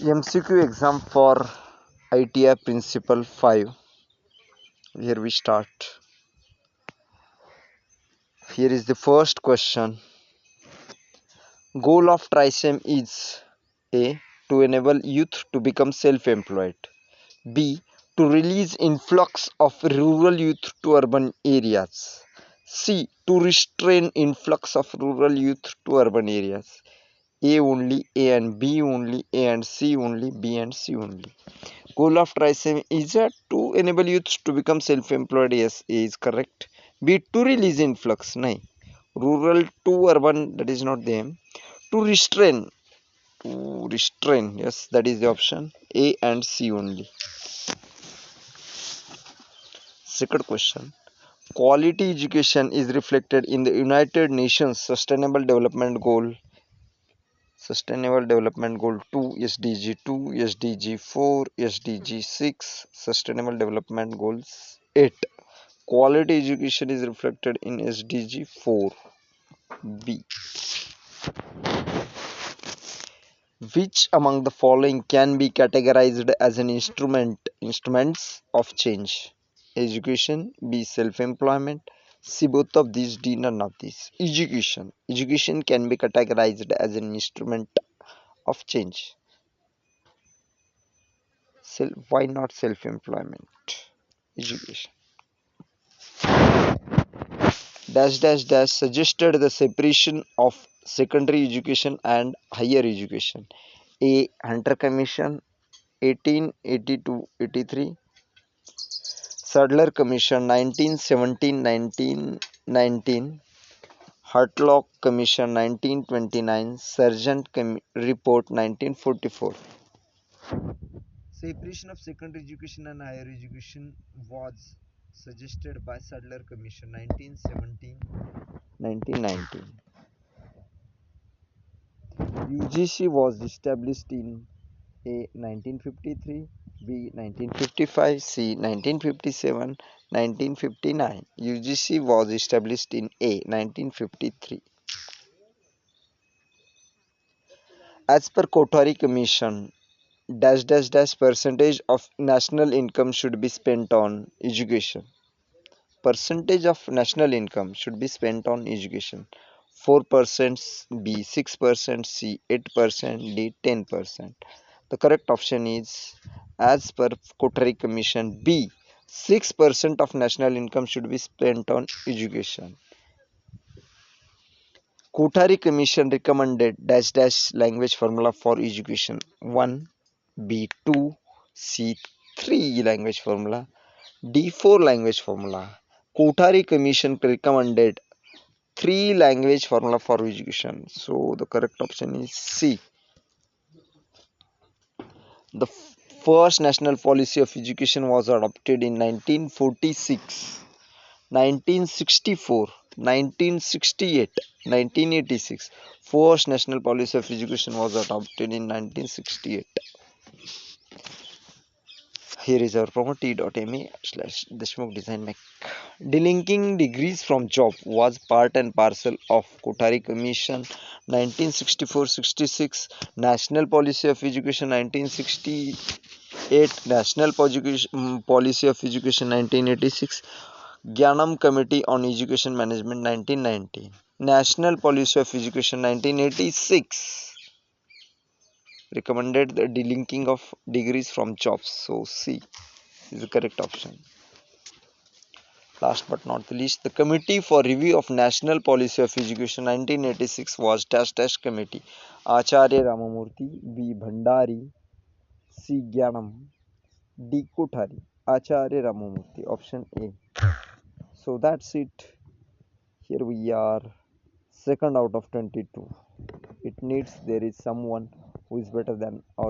MCQ exam for ITI Principle 5. Here we start. Here is the first question. Goal of TRISEM is A. To enable youth to become self-employed. B. To release influx of rural youth to urban areas. C. To restrain influx of rural youth to urban areas. A only, A and B only, A and C only, B and C only. Goal of TRISEM is to enable youth to become self-employed. Yes, A is correct. B. To release influx. Nahi. Rural to urban, that is not the aim. To restrain. To restrain. Yes, that is the option. A and C only. Second question. Quality education is reflected in the United Nations Sustainable Development Goal 2, SDG 2, SDG 4, SDG 6, Sustainable Development Goals 8. Quality education is reflected in SDG 4. B. Which among the following can be categorized as an instruments of change? Education, B. Self-employment, C. Both of these, D. None of these. Education. Education can be categorized as an instrument of change. Why not self-employment? Education. Dash dash dash suggested the separation of secondary education and higher education. A. Hunter Commission 1882-83, Sadler Commission 1917-1919, Hartlock Commission 1929, Sargent Report 1944. Separation of secondary education and higher education was suggested by Sadler Commission 1917-1919. UGC was established in A. 1953, B. 1955, C. 1957, 1959. UGC was established in A. 1953. As per Kothari Commission, dash dash dash percentage of national income should be spent on education. Percentage of national income should be spent on education. 4%, B 6%, C 8%, D 10%. The correct option is, as per Kothari Commission, B 6% of national income should be spent on education. Kothari Commission recommended dash dash language formula for education. 1, B 2, C 3 language formula, D 4 language formula. Kothari Commission recommended 3 language formula for education. So the correct option is C. The first national policy of education was adopted in 1946, 1964, 1968, 1986. First national policy of education was adopted in 1968. Here is our promo.me/Deshmukh Design Mech. Delinking degrees from job was part and parcel of Kothari Commission 1964-66, National Policy of Education 1968, National Policy of Education 1986, Gyanam Committee on Education Management 1990, National Policy of Education 1986 recommended the delinking of degrees from jobs. So C is the correct option. Last but not the least, the Committee for Review of National Policy of Education 1986 was dash dash committee. Acharya Ramamurthy, B. Bhandari, C. Gyanam, D. Kothari. Acharya Ramamurthy, option A. So that's it. Here we are, second out of 22. It needs there is someone who is better than our